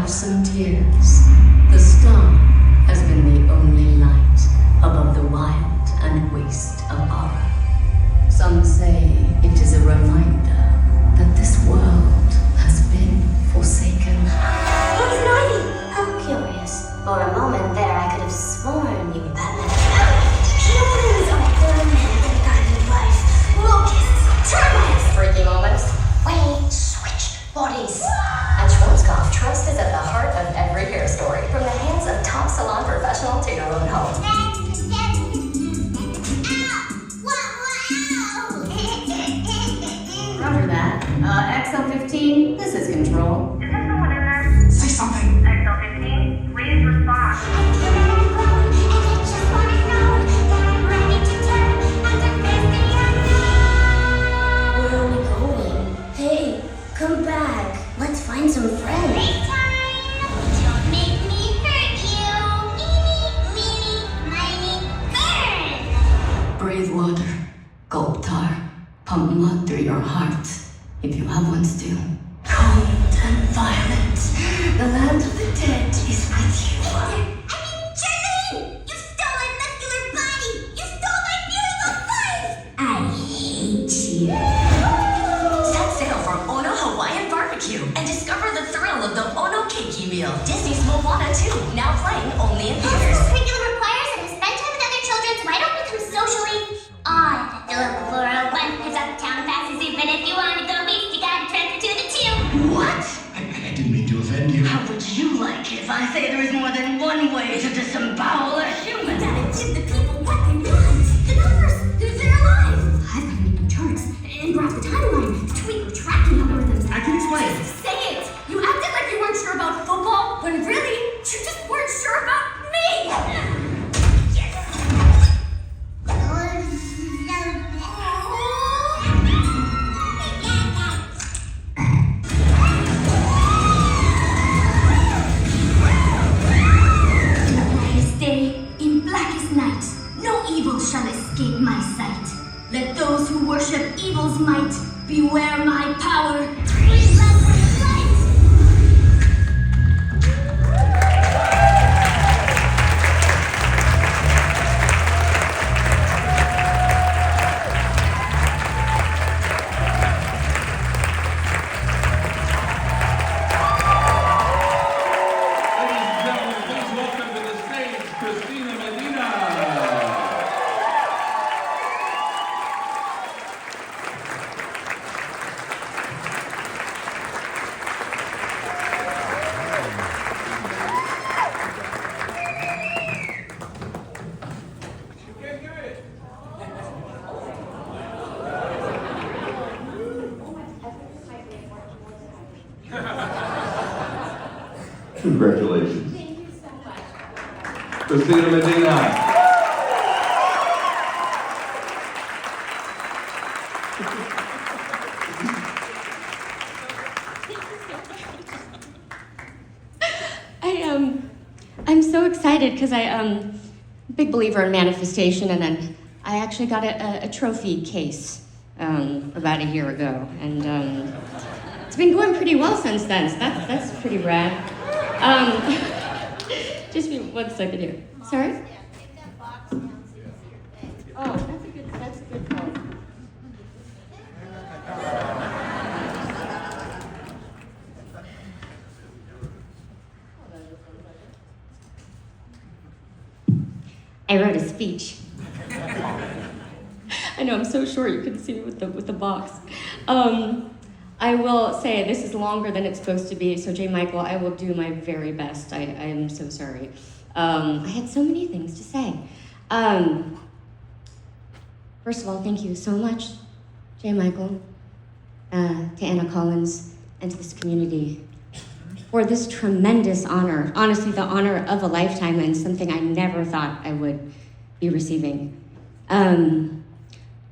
some tears. The star has been the only light above the wild and waste of horror. Some say it is a reminder that this world has been forsaken. Who's Nani? How curious. For a moment there, I could have sworn you were Batman. Humans are vermin that guide your life. Locusts, termites. Freaky moments. We switched bodies. At Schwarzkopf, trust is at the heart of every hair story, from the hands of top salon professional to your own home. Roger that. XL15, this is Control. Is there someone in there? Say something. XL15, please respond. Where are we going? Hey, come back. Let's find some friends. Don't make me hurt you. Eeny, meeny, miny, burn. Breathe water, gulp tar, pump mud through your heart, if you have one still. Cold and violent, the land of the dead is with you. Charlene! You stole my muscular body! You stole my beautiful face! I hate you. Set sail for Ono Hawaiian Barbecue and discover the thrill of the Ono Keiki meal. Disney's Moana 2, now playing only in theaters. Curriculum requires that we spend time with other children so I don't become socially odd. Philip 401 is uptown passes even if you want to go east, you gotta transfer to the 2. What? I didn't mean to offend you. How would you like it if I say there is more than one way to disembowel a human? Gotta give the people what they want. The numbers, they're alive. I've gotta make new charts and graph the timeline, tweak the tracking algorithms. I can explain. Just say it. You acted like you weren't sure about football when really you just weren't sure about me. Brightest day, in blackest night, no evil shall escape my sight. Let those who worship evil's might beware my power. Free love from light. Ladies and gentlemen, please welcome to the stage Cristina Medina. You can't hear it. Congratulations. Thank you so much. Cristina Medina. I'm so excited because I'm a big believer in manifestation, and then I actually got a trophy case about a year ago, and it's been going pretty well since then. So that's pretty rad. Just be 1 second here. Sorry. Oh, that's a good call. I wrote a speech. I know, I'm so short you couldn't see me with the box. I will say this is longer than it's supposed to be, so J. Michael, I will do my very best. I am so sorry. I had so many things to say. First of all, thank you so much, J. Michael, to Anna Collins, and to this community for this tremendous honor. Honestly, the honor of a lifetime and something I never thought I would be receiving.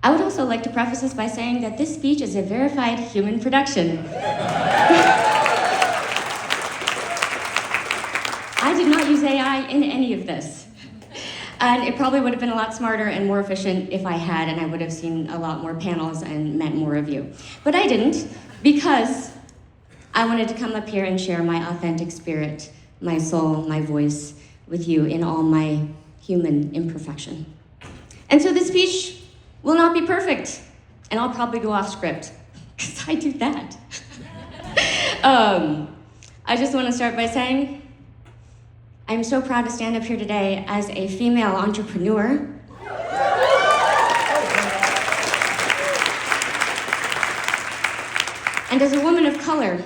I would also like to preface this by saying that this speech is a verified human production. I did not use AI in any of this. And it probably would have been a lot smarter and more efficient if I had, and I would have seen a lot more panels and met more of you. But I didn't, because I wanted to come up here and share my authentic spirit, my soul, my voice with you in all my human imperfection. And so this speech will not be perfect, and I'll probably go off script, because I do that. I just want to start by saying I'm so proud to stand up here today as a female entrepreneur. And as a woman of color.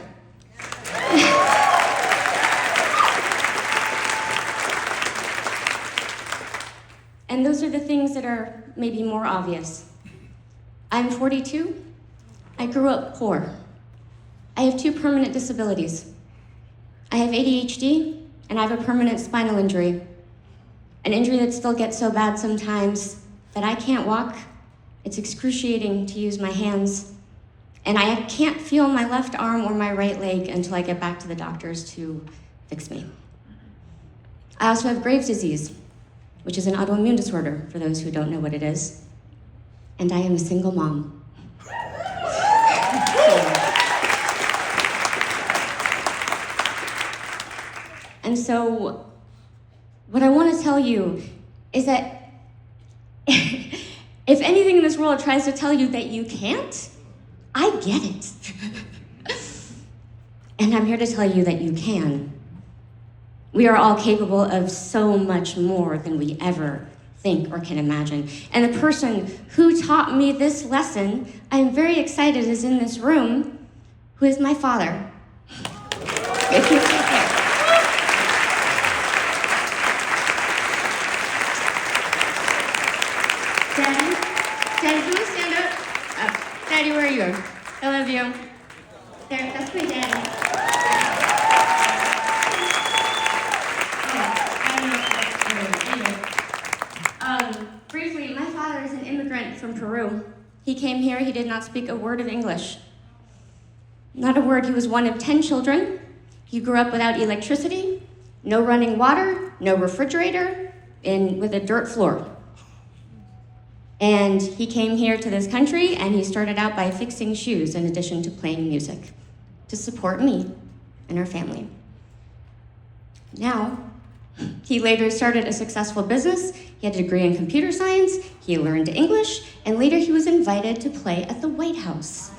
And those are the things that are maybe more obvious. I'm 42. I grew up poor. I have 2 permanent disabilities. I have ADHD, and I have a permanent spinal injury. An injury that still gets so bad sometimes that I can't walk. It's excruciating to use my hands. And I can't feel my left arm or my right leg until I get back to the doctors to fix me. I also have Graves' disease, which is an autoimmune disorder, for those who don't know what it is. And I am a single mom. And so, what I want to tell you is that if anything in this world tries to tell you that you can't, I get it. And I'm here to tell you that you can. We are all capable of so much more than we ever think or can imagine. And the person who taught me this lesson, I'm very excited is in this room, who is my father. If you sit there. Daddy, can we stand up? Daddy, where are you? I love you. There, that's my daddy. Briefly, my father is an immigrant from Peru. He came here, he did not speak a word of English. Not a word. He was one of 10 children. He grew up without electricity, no running water, no refrigerator, with a dirt floor. And he came here to this country, and he started out by fixing shoes in addition to playing music to support me and our family. Now, he later started a successful business. He had a degree in computer science, he learned English, and later he was invited to play at the White House.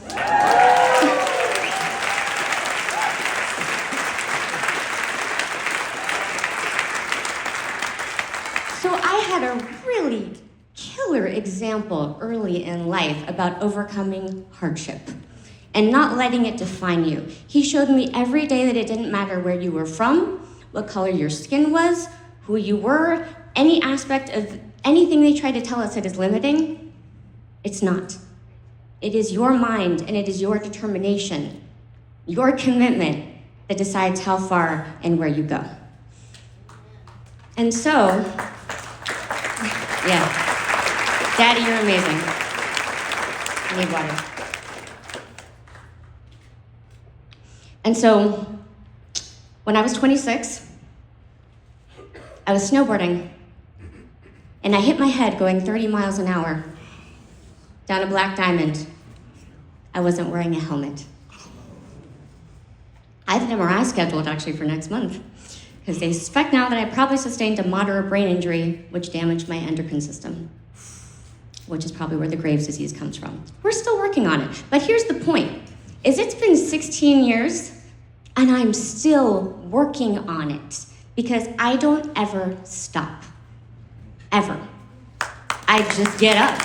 So I had a really killer example early in life about overcoming hardship and not letting it define you. He showed me every day that it didn't matter where you were from, what color your skin was, who you were, any aspect of anything they try to tell us that is limiting, it's not. It is your mind and it is your determination, your commitment that decides how far and where you go. And so, yeah. Daddy, you're amazing. I need water. And so, when I was 26, I was snowboarding, and I hit my head going 30 miles an hour down a black diamond. I wasn't wearing a helmet. I have an MRI scheduled actually for next month, because they suspect now that I probably sustained a moderate brain injury, which damaged my endocrine system, which is probably where the Graves' disease comes from. We're still working on it. But here's the point, is it's been 16 years, and I'm still working on it, because I don't ever stop. Ever. I just get up.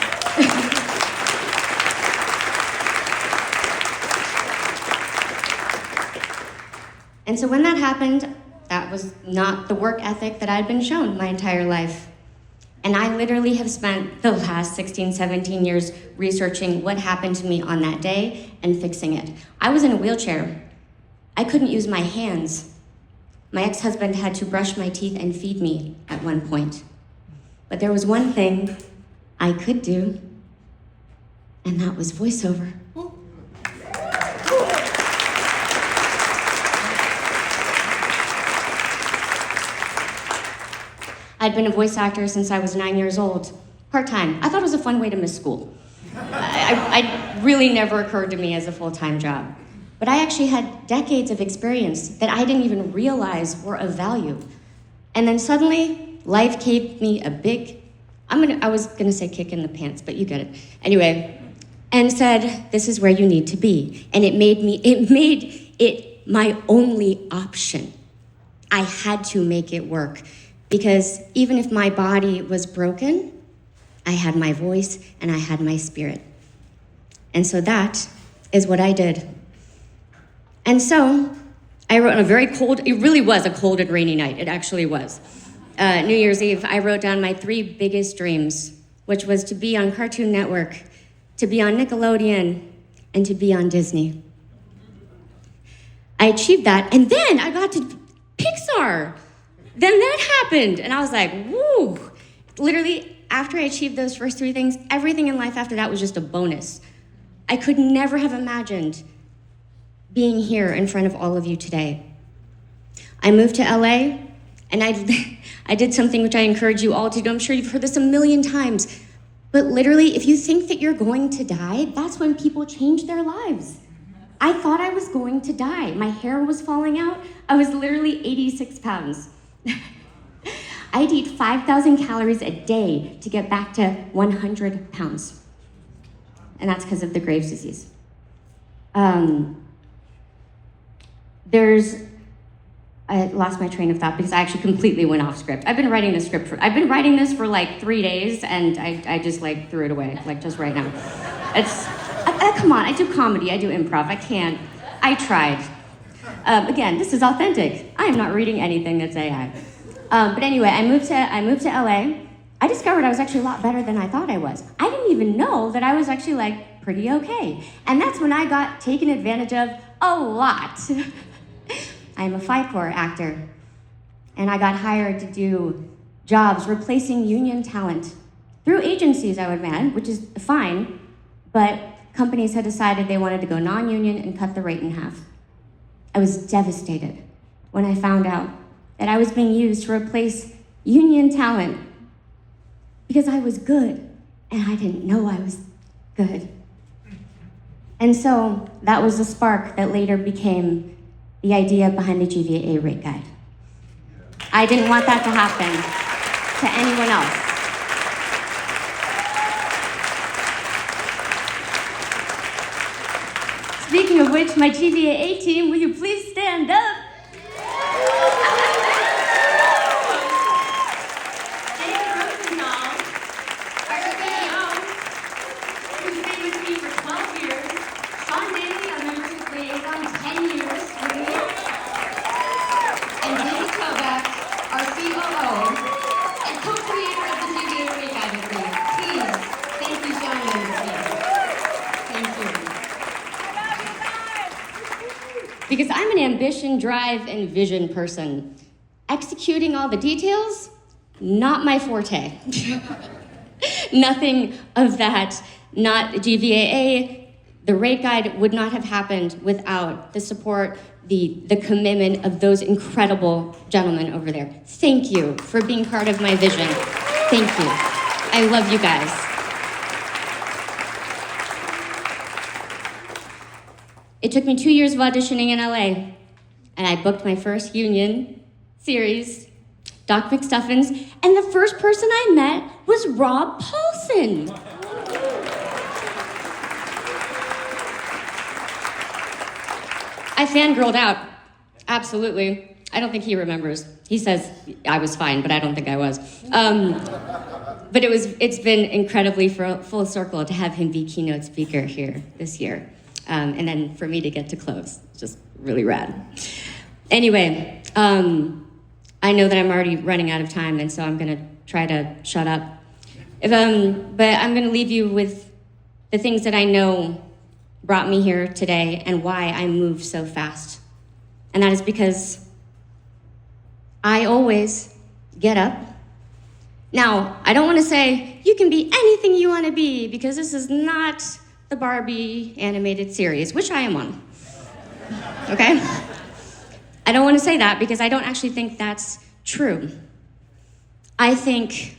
And so when that happened, that was not the work ethic that I'd been shown my entire life. And I literally have spent the last 16, 17 years researching what happened to me on that day and fixing it. I was in a wheelchair. I couldn't use my hands. My ex-husband had to brush my teeth and feed me at one point. But there was one thing I could do, and that was voiceover. I'd been a voice actor since I was 9 years old, part-time. I thought it was a fun way to miss school. It really never occurred to me as a full-time job. but I actually had decades of experience that I didn't even realize were of value. And then suddenly, life gave me a big, I was gonna say kick in the pants, but you get it. Anyway, and said, this is where you need to be. And it made it my only option. I had to make it work, because even if my body was broken, I had my voice and I had my spirit. And so that is what I did. And so I wrote on a very cold, it really was a cold and rainy night. It actually was. New Year's Eve, I wrote down my 3 biggest dreams, which was to be on Cartoon Network, to be on Nickelodeon, and to be on Disney. I achieved that, and then I got to Pixar. Then that happened, and I was like, woo. Literally, after I achieved those first 3 things, everything in life after that was just a bonus. I could never have imagined being here in front of all of you today. I moved to LA, and I did something which I encourage you all to do. I'm sure you've heard this a million times, but literally, if you think that you're going to die, that's when people change their lives. I thought I was going to die. My hair was falling out. I was literally 86 pounds. I'd eat 5,000 calories a day to get back to 100 pounds. And that's because of the Graves' disease. I lost my train of thought because I actually completely went off script. I've been writing this for like 3 days, and I just like threw it away, like just right now. Come on, I do comedy, I do improv, I tried. Again, this is authentic. I am not reading anything that's AI. But anyway, I moved to LA. I discovered I was actually a lot better than I thought I was. I didn't even know that I was actually like pretty okay. And that's when I got taken advantage of a lot. I'm a FICOR actor, and I got hired to do jobs replacing union talent through agencies, I would imagine, which is fine, but companies had decided they wanted to go non-union and cut the rate in half. I was devastated when I found out that I was being used to replace union talent because I was good, and I didn't know I was good. And so that was the spark that later became the idea behind the GVAA rate guide. I didn't want that to happen to anyone else. Speaking of which, my GVAA team, will you please stand up? Because I'm an ambition, drive, and vision person. Executing all the details, not my forte. Nothing of that, not GVAA. The rate guide would not have happened without the support, the commitment of those incredible gentlemen over there. Thank you for being part of my vision. Thank you. I love you guys. It took me 2 years of auditioning in LA, and I booked my first union series, Doc McStuffins, and the first person I met was Rob Paulson. I fangirled out, absolutely. I don't think he remembers. He says I was fine, but I don't think I was. But it's been incredibly full circle to have him be keynote speaker here this year. And then for me to get to close, just really rad. Anyway, I know that I'm already running out of time, and so I'm gonna try to shut up. But I'm gonna leave you with the things that I know brought me here today and why I moved so fast. And that is because I always get up. Now, I don't wanna say you can be anything you wanna be, because this is not the Barbie animated series, which I am on, okay? I don't want to say that because I don't actually think that's true. I think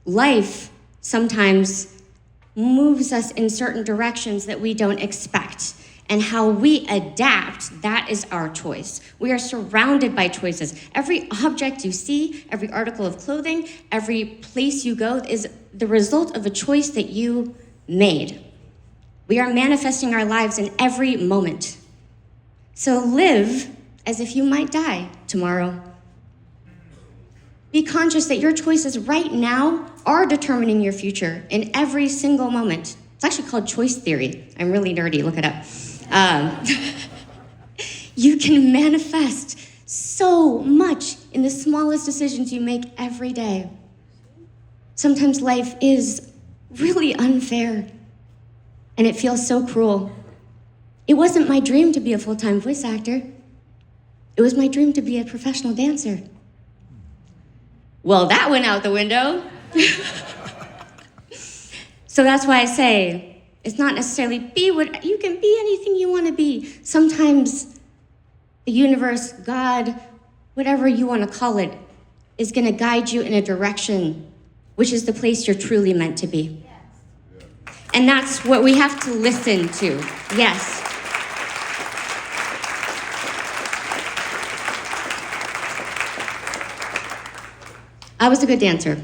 life sometimes moves us in certain directions that we don't expect. and how we adapt, that is our choice. We are surrounded by choices. Every object you see, every article of clothing, every place you go is the result of a choice that you made. We are manifesting our lives in every moment. So live as if you might die tomorrow. Be conscious that your choices right now are determining your future in every single moment. It's actually called choice theory. I'm really nerdy, look it up. You can manifest so much in the smallest decisions you make every day. Sometimes life is really unfair, and it feels so cruel. It wasn't my dream to be a full-time voice actor. It was my dream to be a professional dancer. Well, that went out the window. So that's why I say, it's not necessarily you can be anything you want to be. Sometimes the universe, God, whatever you want to call it, is going to guide you in a direction which is the place you're truly meant to be. And that's what we have to listen to. Yes. I was a good dancer,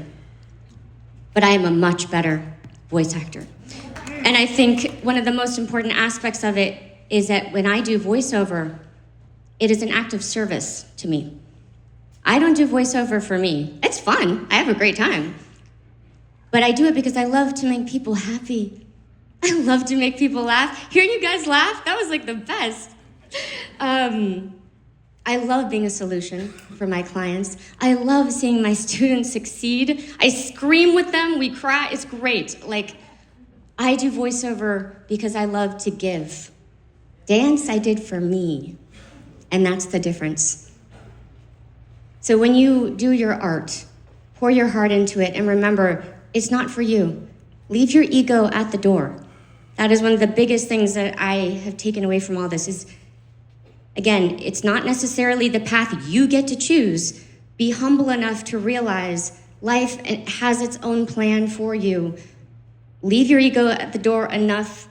but I am a much better voice actor. And I think one of the most important aspects of it is that when I do voiceover, it is an act of service to me. I don't do voiceover for me. It's fun. I have a great time. But I do it because I love to make people happy. I love to make people laugh. Hearing you guys laugh, that was like the best. I love being a solution for my clients. I love seeing my students succeed. I scream with them, we cry, it's great. Like, I do voiceover because I love to give. Dance I did for me, and that's the difference. So when you do your art, pour your heart into it, and remember, it's not for you. Leave your ego at the door. That is one of the biggest things that I have taken away from all this is, again, it's not necessarily the path you get to choose. Be humble enough to realize life has its own plan for you. Leave your ego at the door enough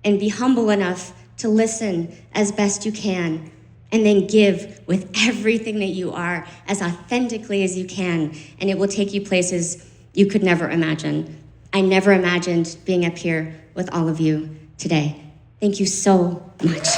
and be humble enough to listen as best you can, and then give with everything that you are as authentically as you can, and it will take you places you could never imagine. I never imagined being up here with all of you today. Thank you so much.